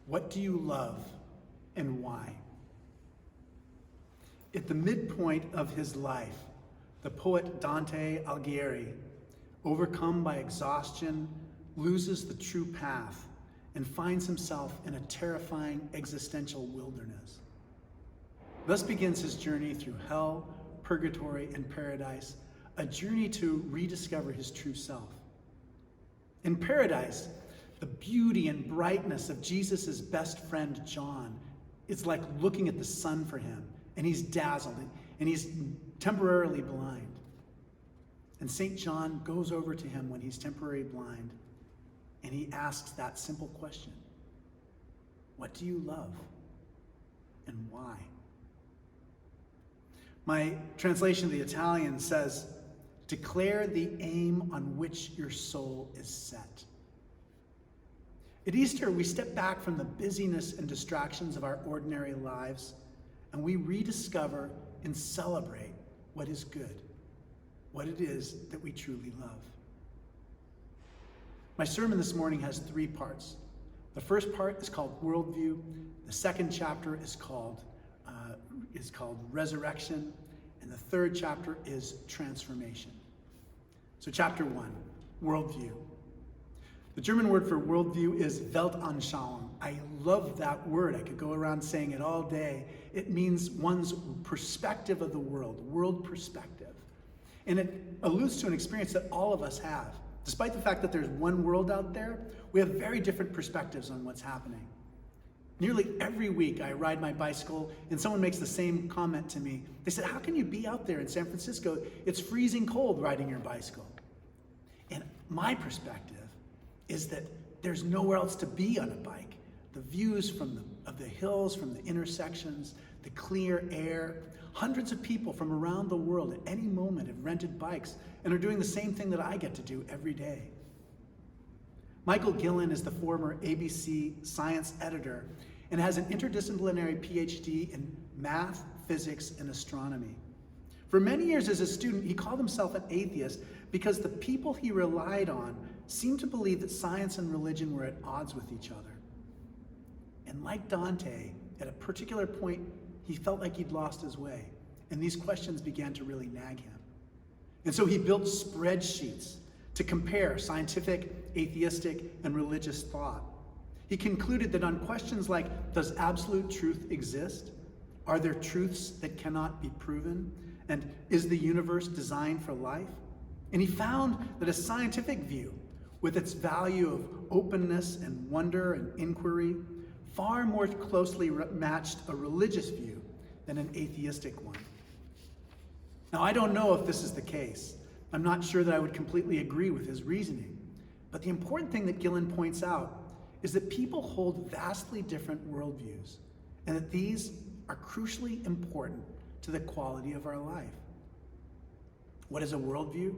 What do you love and why? At the midpoint of his life, the poet Dante Alighieri, overcome by exhaustion, loses the true path and finds himself in a terrifying existential wilderness. Thus begins his journey through hell, purgatory, and paradise, a journey to rediscover his true self. In paradise, the beauty and brightness of Jesus' best friend, John, is like looking at the sun for him, and he's dazzled, and he's temporarily blind. And St. John goes over to him when he's temporarily blind, and he asks that simple question: what do you love and why? My translation of the Italian says, declare the aim on which your soul is set. At Easter, we step back from the busyness and distractions of our ordinary lives, and we rediscover and celebrate what is good, what it is that we truly love. My sermon this morning has 3 parts. The first part is called Worldview. The second chapter is called Resurrection. And the third chapter is Transformation. So chapter 1, Worldview. The German word for worldview is Weltanschauung. I love that word. I could go around saying it all day. It means one's perspective of the world perspective. And it alludes to an experience that all of us have. Despite the fact that there's one world out there, we have very different perspectives on what's happening. Nearly every week I ride my bicycle and someone makes the same comment to me. They said, how can you be out there in San Francisco? It's freezing cold riding your bicycle. And my perspective is that there's nowhere else to be on a bike. The views of the hills, from the intersections, the clear air. Hundreds of people from around the world at any moment have rented bikes and are doing the same thing that I get to do every day. Michael Gillen is the former ABC science editor and has an interdisciplinary PhD in math, physics, and astronomy. For many years as a student, he called himself an atheist because the people he relied on seemed to believe that science and religion were at odds with each other. And like Dante, at a particular point, he felt like he'd lost his way, and these questions began to really nag him. And so he built spreadsheets to compare scientific, atheistic, and religious thought. He concluded that on questions like, does absolute truth exist? Are there truths that cannot be proven? And is the universe designed for life? And he found that a scientific view, with its value of openness and wonder and inquiry, far more closely matched a religious view than an atheistic one. Now, I don't know if this is the case. I'm not sure that I would completely agree with his reasoning. But the important thing that Gillen points out is that people hold vastly different worldviews, and that these are crucially important to the quality of our life. What is a worldview?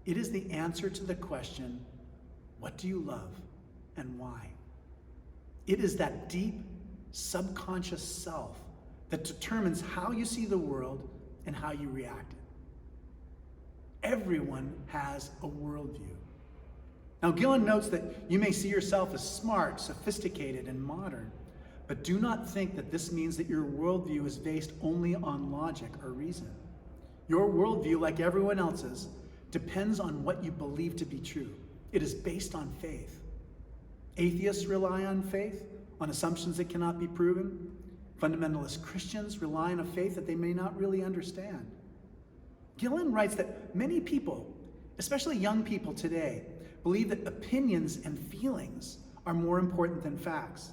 It is the answer to the question, what do you love and why? It is that deep, subconscious self that determines how you see the world and how you react it. Everyone has a worldview. Now, Gillen notes that you may see yourself as smart, sophisticated, and modern, but do not think that this means that your worldview is based only on logic or reason. Your worldview, like everyone else's, depends on what you believe to be true. It is based on faith. Atheists rely on faith, on assumptions that cannot be proven. Fundamentalist Christians rely on a faith that they may not really understand. Gillen writes that many people, especially young people today, believe that opinions and feelings are more important than facts.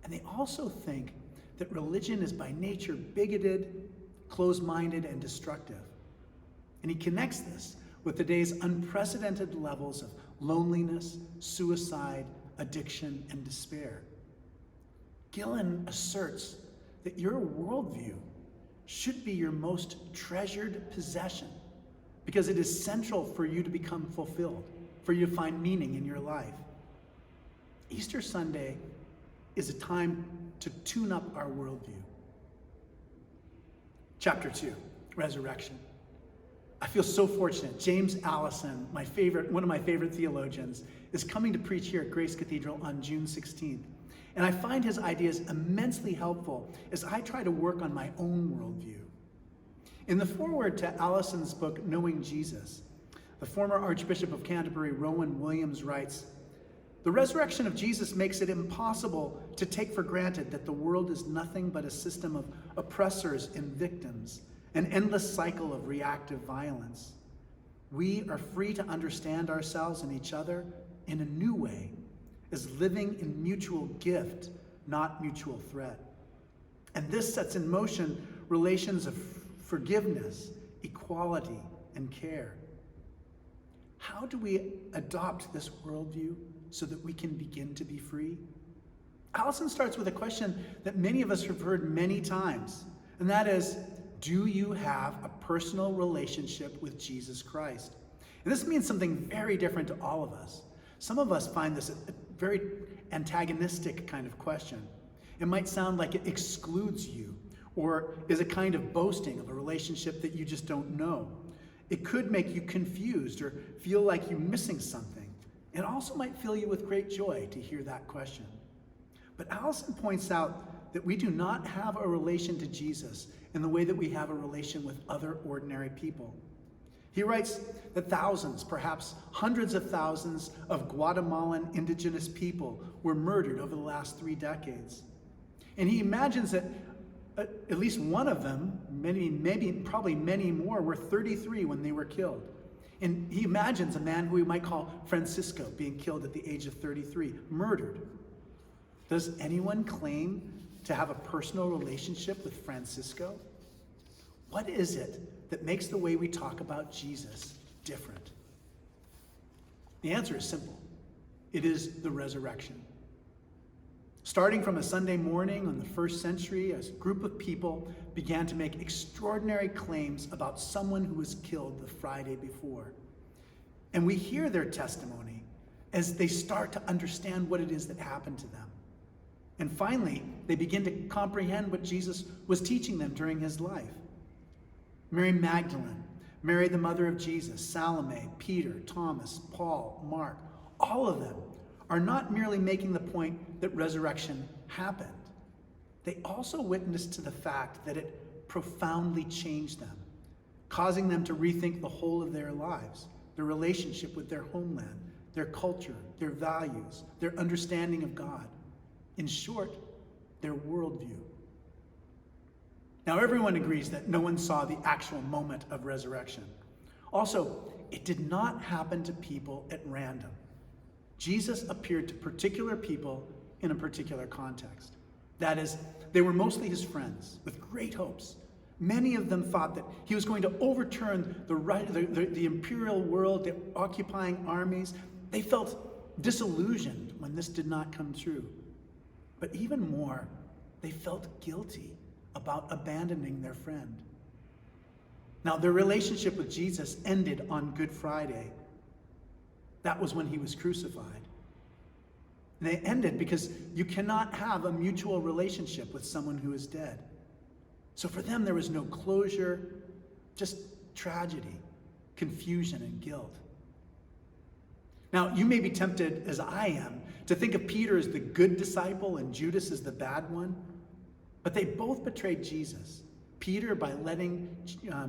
And they also think that religion is by nature bigoted, closed-minded, and destructive. And he connects this with today's unprecedented levels of loneliness, suicide, addiction, and despair. Gillen asserts that your worldview should be your most treasured possession because it is central for you to become fulfilled, for you to find meaning in your life. Easter Sunday is a time to tune up our worldview. Chapter 2, Resurrection. I feel so fortunate. James Allison, one of my favorite theologians, is coming to preach here at Grace Cathedral on June 16th. And I find his ideas immensely helpful as I try to work on my own worldview. In the foreword to Allison's book, Knowing Jesus, the former Archbishop of Canterbury, Rowan Williams, writes, "The resurrection of Jesus makes it impossible to take for granted that the world is nothing but a system of oppressors and victims, an endless cycle of reactive violence. We are free to understand ourselves and each other in a new way, as living in mutual gift, not mutual threat. And this sets in motion relations of forgiveness, equality, and care." How do we adopt this worldview so that we can begin to be free? Allison starts with a question that many of us have heard many times, and that is, do you have a personal relationship with Jesus Christ? And this means something very different to all of us. Some of us find this a very antagonistic kind of question. It might sound like it excludes you, or is a kind of boasting of a relationship that you just don't know. It could make you confused or feel like you're missing something. It also might fill you with great joy to hear that question. But Allison points out that we do not have a relation to Jesus in the way that we have a relation with other ordinary people. He writes that thousands, perhaps hundreds of thousands of Guatemalan indigenous people were murdered over the last 3 decades. And he imagines that at least one of them, probably many more, were 33 when they were killed. And he imagines a man who we might call Francisco being killed at the age of 33, murdered. Does anyone claim to have a personal relationship with Francisco? What is it that makes the way we talk about Jesus different? The answer is simple. It is the resurrection. Starting from a Sunday morning in the first century, a group of people began to make extraordinary claims about someone who was killed the Friday before. And we hear their testimony as they start to understand what it is that happened to them. And finally, they begin to comprehend what Jesus was teaching them during his life. Mary Magdalene, Mary the mother of Jesus, Salome, Peter, Thomas, Paul, Mark, all of them are not merely making the point that resurrection happened. They also witnessed to the fact that it profoundly changed them, causing them to rethink the whole of their lives, their relationship with their homeland, their culture, their values, their understanding of God. In short, their worldview. Now, everyone agrees that no one saw the actual moment of resurrection. Also, it did not happen to people at random. Jesus appeared to particular people in a particular context. That is, they were mostly his friends with great hopes. Many of them thought that he was going to overturn the imperial world, the occupying armies. They felt disillusioned when this did not come true. But even more, they felt guilty about abandoning their friend. Now, their relationship with Jesus ended on Good Friday. That was when he was crucified. And they ended because you cannot have a mutual relationship with someone who is dead. So for them, there was no closure, just tragedy, confusion, and guilt. Now, you may be tempted, as I am, to think of Peter as the good disciple and Judas as the bad one, but they both betrayed Jesus. Peter by letting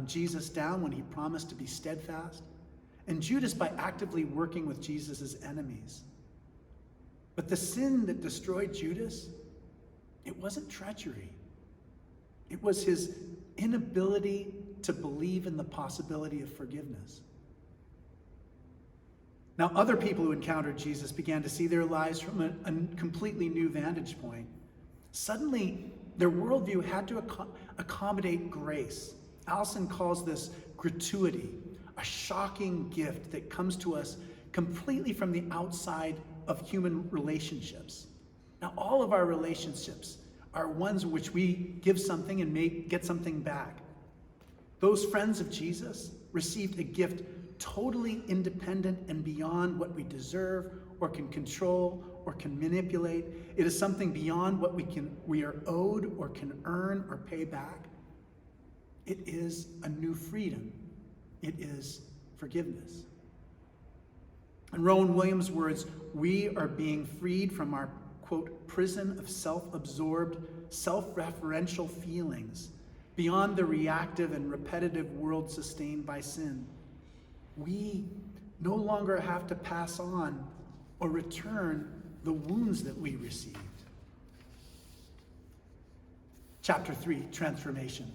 Jesus down when he promised to be steadfast, and Judas by actively working with Jesus' enemies. But the sin that destroyed Judas, it wasn't treachery. It was his inability to believe in the possibility of forgiveness. Now, other people who encountered Jesus began to see their lives from a completely new vantage point. Suddenly, their worldview had to accommodate grace. Allison calls this gratuity, a shocking gift that comes to us completely from the outside of human relationships. Now, all of our relationships are ones in which we give something and may get something back. Those friends of Jesus received a gift totally independent and beyond what we deserve or can control or can manipulate. It is something beyond what we are owed or can earn or pay back. It is a new freedom. It is forgiveness. In Rowan Williams' words, we are being freed from our quote, prison of self-absorbed, self-referential feelings beyond the reactive and repetitive world sustained by sin. We no longer have to pass on or return the wounds that we received. Chapter 3, Transformation.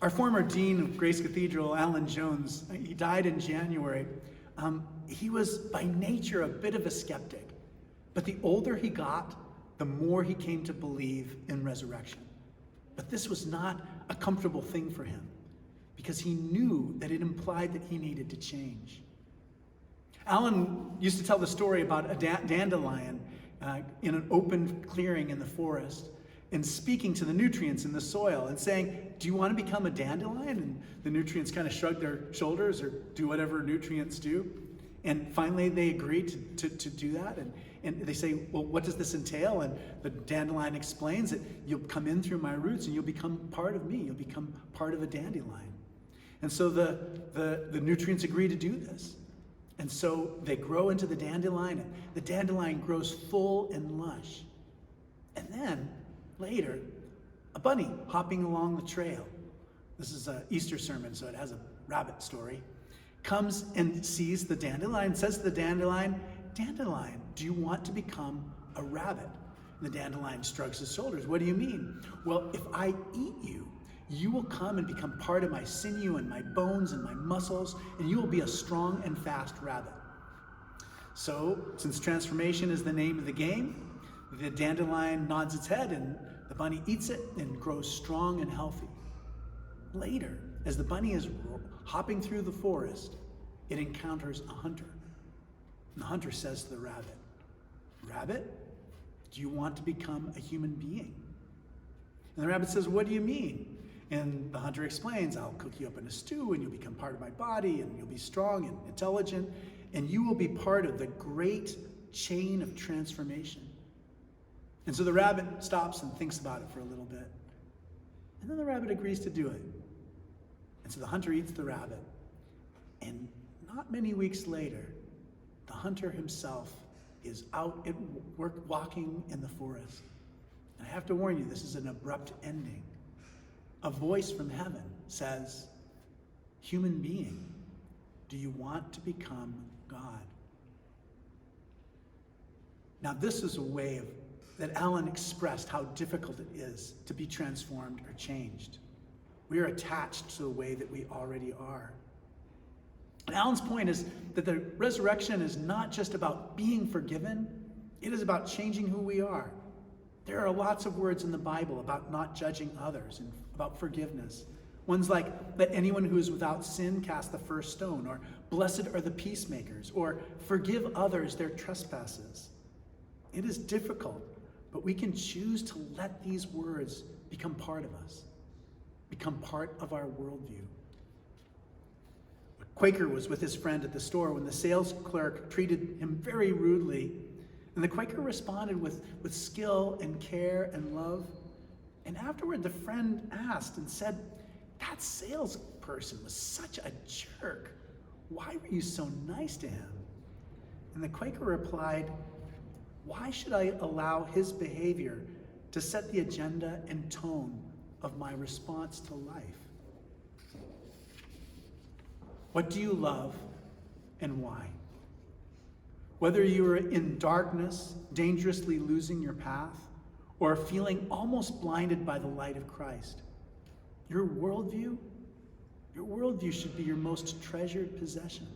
Our former dean of Grace Cathedral, Alan Jones, he died in January. He was by nature a bit of a skeptic, but the older he got, the more he came to believe in resurrection. But this was not a comfortable thing for him because he knew that it implied that he needed to change. Alan used to tell the story about a dandelion in an open clearing in the forest, and speaking to the nutrients in the soil and saying, do you want to become a dandelion? And the nutrients kind of shrug their shoulders or do whatever nutrients do. And finally they agreed to do that. And they say, well, what does this entail? And the dandelion explains that you'll come in through my roots and you'll become part of me. You'll become part of a dandelion. And so the nutrients agree to do this. And so they grow into the dandelion, and the dandelion grows full and lush. And then later, a bunny hopping along the trail, this is an Easter sermon, so it has a rabbit story, comes and sees the dandelion, says to the dandelion, "Dandelion, do you want to become a rabbit?" And the dandelion shrugs his shoulders. "What do you mean?" "Well, if I eat you, you will come and become part of my sinew and my bones and my muscles, and you will be a strong and fast rabbit." So, since transformation is the name of the game, the dandelion nods its head and the bunny eats it and grows strong and healthy. Later, as the bunny is hopping through the forest, it encounters a hunter. And the hunter says to the rabbit, "Rabbit, do you want to become a human being?" And the rabbit says, "What do you mean?" And the hunter explains, "I'll cook you up in a stew and you'll become part of my body and you'll be strong and intelligent and you will be part of the great chain of transformation." And so the rabbit stops and thinks about it for a little bit. And then the rabbit agrees to do it. And so the hunter eats the rabbit. And not many weeks later, the hunter himself is out at work walking in the forest. And I have to warn you, this is an abrupt ending. A voice from heaven says, "Human being, do you want to become God?" Now this is a way that Alan expressed how difficult it is to be transformed or changed. We are attached to the way that we already are. And Alan's point is that the resurrection is not just about being forgiven, it is about changing who we are. There are lots of words in the Bible about not judging others and about forgiveness. Ones like, "Let anyone who is without sin cast the first stone," or "Blessed are the peacemakers," or "Forgive others their trespasses." It is difficult, but we can choose to let these words become part of us, become part of our worldview. A Quaker was with his friend at the store when the sales clerk treated him very rudely, and the Quaker responded with skill and care and love. And afterward, the friend asked and said, "That salesperson was such a jerk. Why were you so nice to him?" And the Quaker replied, "Why should I allow his behavior to set the agenda and tone of my response to life?" What do you love and why? Whether you are in darkness, dangerously losing your path, or feeling almost blinded by the light of Christ, your worldview should be your most treasured possession.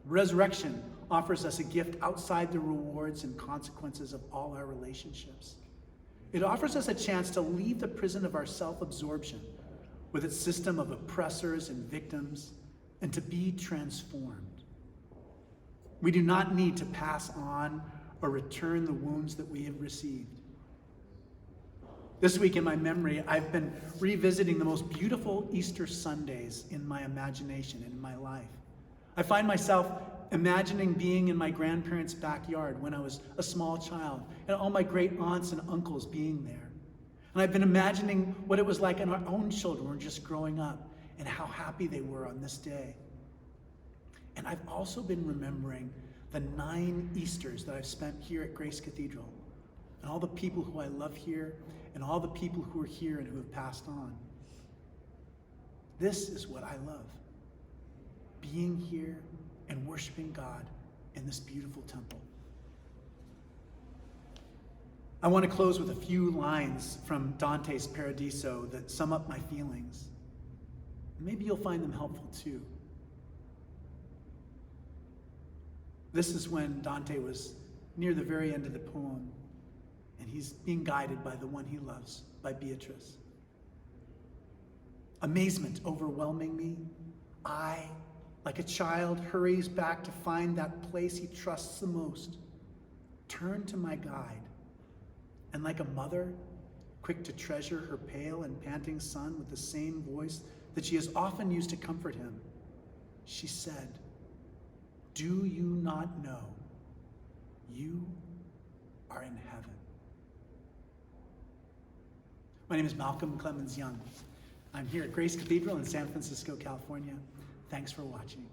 Resurrection offers us a gift outside the rewards and consequences of all our relationships. It offers us a chance to leave the prison of our self-absorption with its system of oppressors and victims and to be transformed. We do not need to pass on or return the wounds that we have received. This week in my memory, I've been revisiting the most beautiful Easter Sundays in my imagination and in my life. I find myself imagining being in my grandparents' backyard when I was a small child, and all my great aunts and uncles being there. And I've been imagining what it was like when our own children were just growing up and how happy they were on this day. And I've also been remembering the 9 Easters that I've spent here at Grace Cathedral, and all the people who I love here, and all the people who are here and who have passed on. This is what I love. Being here and worshiping God in this beautiful temple. I want to close with a few lines from Dante's Paradiso that sum up my feelings. Maybe you'll find them helpful too. This is when Dante was near the very end of the poem, and he's being guided by the one he loves, by Beatrice. Amazement overwhelming me, I, like a child, hurries back to find that place he trusts the most. Turn to my guide, and like a mother, quick to treasure her pale and panting son with the same voice that she has often used to comfort him, she said, "Do you not know you are in heaven?" My name is Malcolm Clemens Young. I'm here at Grace Cathedral in San Francisco, California. Thanks for watching.